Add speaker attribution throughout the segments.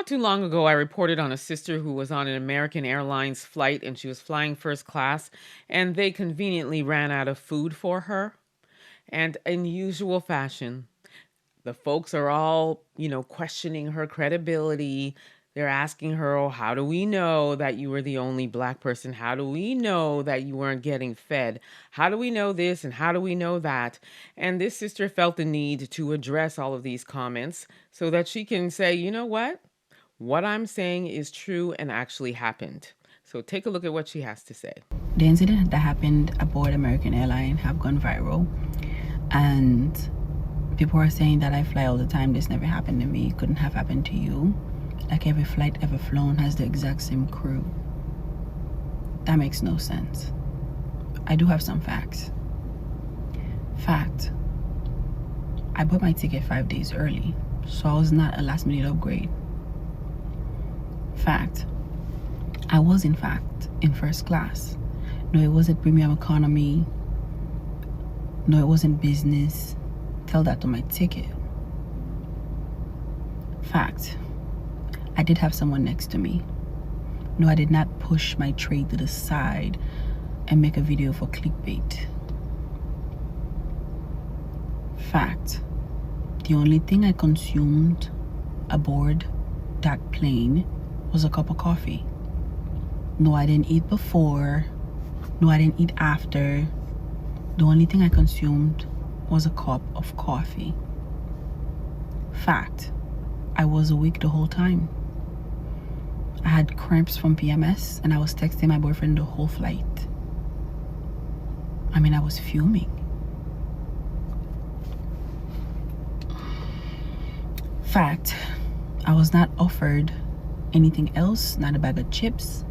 Speaker 1: too long ago, I reported on a sister who was on an American Airlines flight and she was flying first class, and they conveniently ran out of food for her. And in usual fashion, the folks are all, questioning her credibility. They're asking her, oh, how do we know that you were the only Black person? How do we know that you weren't getting fed? How do we know this and how do we know that? And this sister felt the need to address all of these comments so that she can say, you know what? What I'm saying is true and actually happened. So take a look at what she has to say.
Speaker 2: The incident that happened aboard American Airlines have gone viral, and people are saying that I fly all the time. This never happened to me. It couldn't have happened to you. Like every flight ever flown has the exact same crew. That makes no sense. I do have some facts. Fact, I bought my ticket 5 days early, so I was not a last minute upgrade. Fact, I was in fact in first class. No, it wasn't premium economy. No, it wasn't business. Tell that to my ticket. Fact, I did have someone next to me. No, I did not push my tray to the side and make a video for clickbait. Fact, the only thing I consumed aboard that plane was a cup of coffee. No, I didn't eat before. No, I didn't eat after. The only thing I consumed was a cup of coffee. Fact, I was awake the whole time. I had cramps from PMS and I was texting my boyfriend the whole flight. I mean, I was fuming. Fact, I was not offered anything else, not a bag of chips,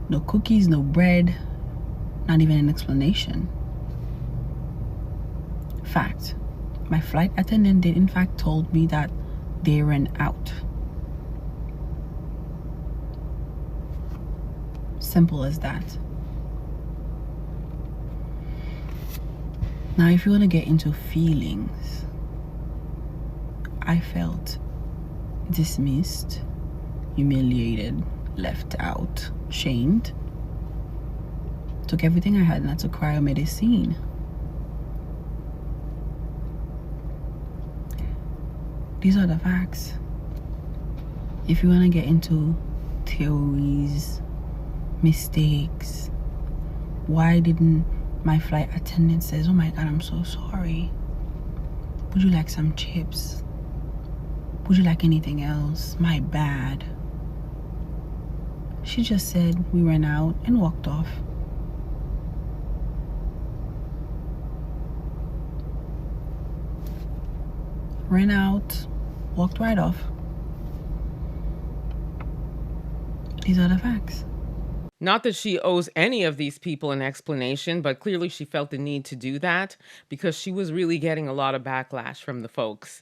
Speaker 2: no cookies, no bread, not even an explanation. Fact, my flight attendant did in fact told me that they ran out. Simple as that. Now, if you want to get into feelings, I felt dismissed, humiliated, left out, shamed. Took everything I had not to cry or made a scene. These are the facts. If you want to get into theories, mistakes, why didn't my flight attendant says, oh my God, I'm so sorry. Would you like some chips? Would you like anything else? My bad. She just said we ran out and walked off. Ran out, walked right off. These are the facts.
Speaker 1: Not that she owes any of these people an explanation, but clearly she felt the need to do that because she was really getting a lot of backlash from the folks.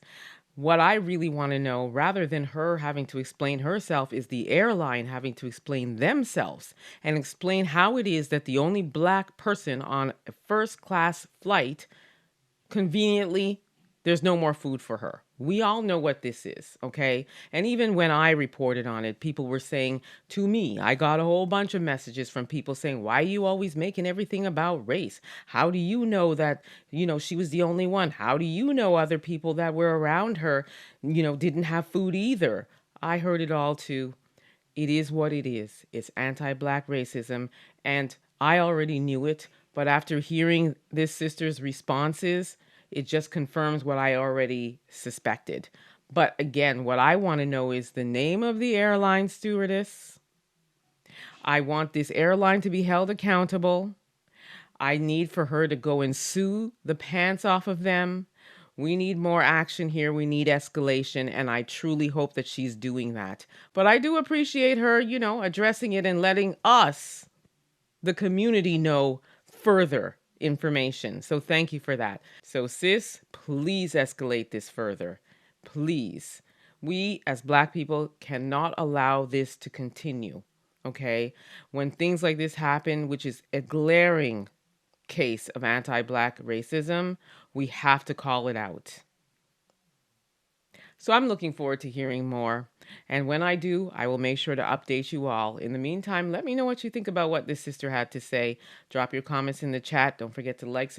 Speaker 1: What I really want to know, rather than her having to explain herself, is the airline having to explain themselves and explain how it is that the only Black person on a first class flight, conveniently, there's no more food for her. We all know what this is, okay? And even when I reported on it, people were saying to me, I got a whole bunch of messages from people saying, why are you always making everything about race? How do you know that, she was the only one? How do you know other people that were around her, didn't have food either? I heard it all too. It is what it is. It's anti-Black racism. And I already knew it. But after hearing this sister's responses, it just confirms what I already suspected. But again, what I want to know is the name of the airline stewardess. I want this airline to be held accountable. I need for her to go and sue the pants off of them. We need more action here. We need escalation. And I truly hope that she's doing that. But I do appreciate her, addressing it and letting us, the community, know further information. So thank you for that. So sis, please escalate this further. Please. We as Black people cannot allow this to continue. Okay? When things like this happen, which is a glaring case of anti-Black racism, we have to call it out. So I'm looking forward to hearing more. And when I do, I will make sure to update you all. In the meantime, let me know what you think about what this sister had to say. Drop your comments in the chat. Don't forget to like,